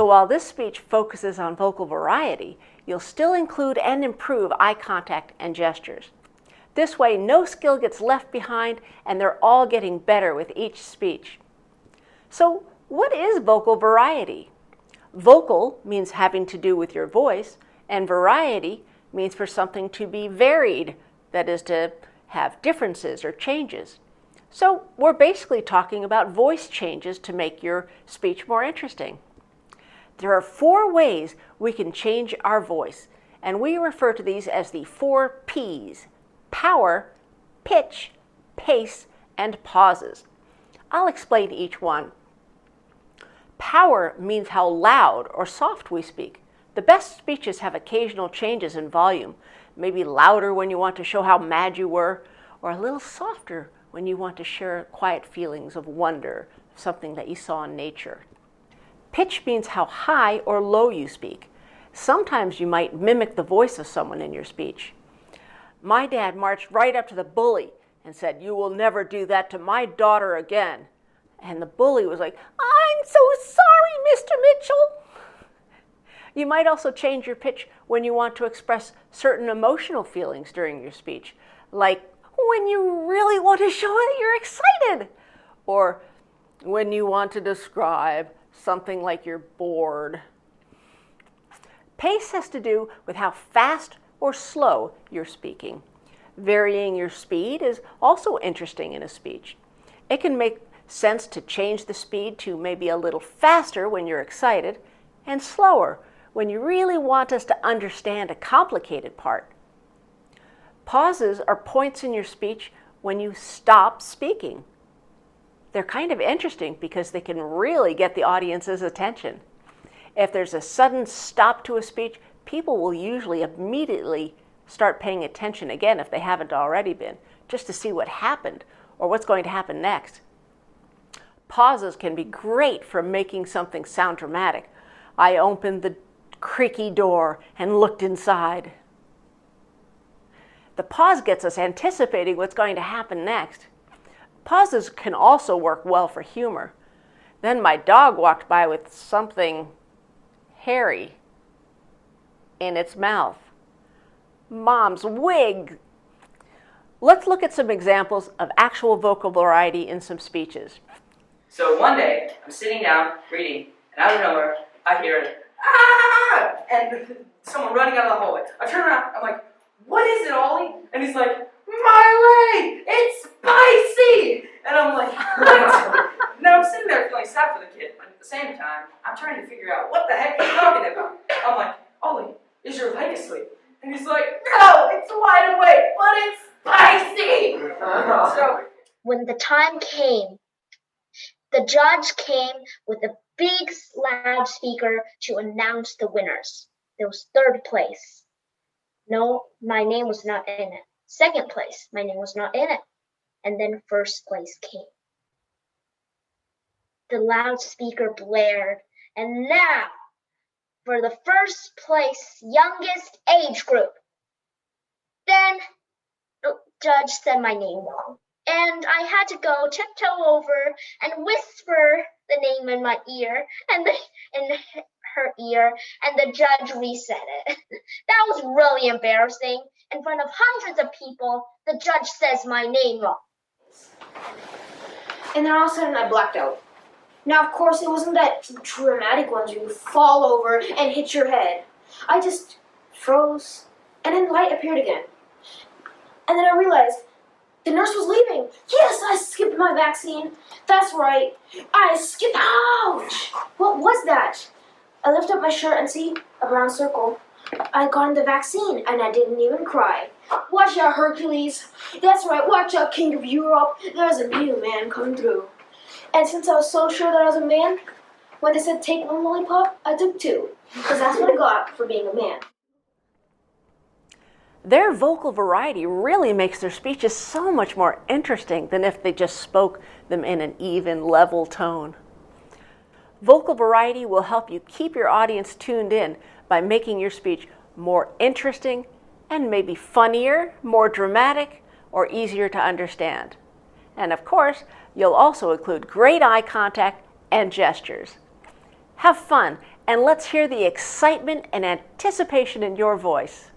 So while this speech focuses on vocal variety, you'll still include and improve eye contact and gestures. This way, no skill gets left behind, and they're all getting better with each speech. So, what is vocal variety? Vocal means having to do with your voice, and variety means for something to be varied, that is, to have differences or changes. So, we're basically talking about voice changes to make your speech more interesting. There are 4 ways we can change our voice, and we refer to these as the 4 P's: power, pitch, pace, and pauses. I'll explain each one. Power means how loud or soft we speak. The best speeches have occasional changes in volume, maybe louder when you want to show how mad you were, or a little softer when you want to share quiet feelings of wonder, something that you saw in nature. Pitch means how high or low you speak. Sometimes you might mimic the voice of someone in your speech. My dad marched right up to the bully and said, "You will never do that to my daughter again." And the bully was like, "I'm so sorry, Mr. Mitchell." You might also change your pitch when you want to express certain emotional feelings during your speech, like when you really want to show that you're excited, or when you want to describe something like you're bored. Pace has to do with how fast or slow you're speaking. Varying your speed is also interesting in a speech. It can make sense to change the speed to maybe a little faster when you're excited and slower when you really want us to understand a complicated part. Pauses are points in your speech when you stop speaking. They're kind of interesting because they can really get the audience's attention. If there's a sudden stop to a speech, people will usually immediately start paying attention again if they haven't already been, just to see what happened or what's going to happen next. Pauses can be great for making something sound dramatic. I opened the creaky door and looked inside. The pause gets us anticipating what's going to happen next. Pauses can also work well for humor. Then my dog walked by with something hairy in its mouth. Mom's wig! Let's look at some examples of actual vocal variety in some speeches. So one day, I'm sitting down, reading, and out of nowhere, I hear, "Ah!" and someone running out of the hallway. I turn around, I'm like, "What is it, Ollie?" And he's like, "My way! It's spicy!" And I'm like, "What?" Now I'm sitting there feeling sad for the kid, but at the same time, I'm trying to figure out what the heck he's talking about. I'm like, "Ollie, is your leg asleep?" And he's like, "No, it's wide awake, but it's spicy!" So when the time came, the judge came with a big loudspeaker to announce the winners. There was 3rd place. No, my name was not in it. 2nd place, my name was not in it. And then 1st place came. The loudspeaker blared, and now, for the 1st place youngest age group. Then the judge said my name wrong, and I had to go tiptoe over and whisper the name in my ear and in her ear, and the judge reset it. That was really embarrassing. In front of hundreds of people, the judge says my name wrong. And then all of a sudden I blacked out. Now, of course, it wasn't that dramatic ones where you fall over and hit your head. I just froze, and then light appeared again. And then I realized the nurse was leaving. Yes, I skipped my vaccine. That's right. I skipped. Ouch! What was that? I lift up my shirt and see a brown circle. I got the vaccine, and I didn't even cry. Watch out, Hercules. That's right, watch out, King of Europe. There's a new man coming through. And since I was so sure that I was a man, when they said take 1 lollipop, I took 2. Because that's what I got for being a man. Their vocal variety really makes their speeches so much more interesting than if they just spoke them in an even, level tone. Vocal variety will help you keep your audience tuned in by making your speech more interesting and maybe funnier, more dramatic, or easier to understand. And of course, you'll also include great eye contact and gestures. Have fun and let's hear the excitement and anticipation in your voice.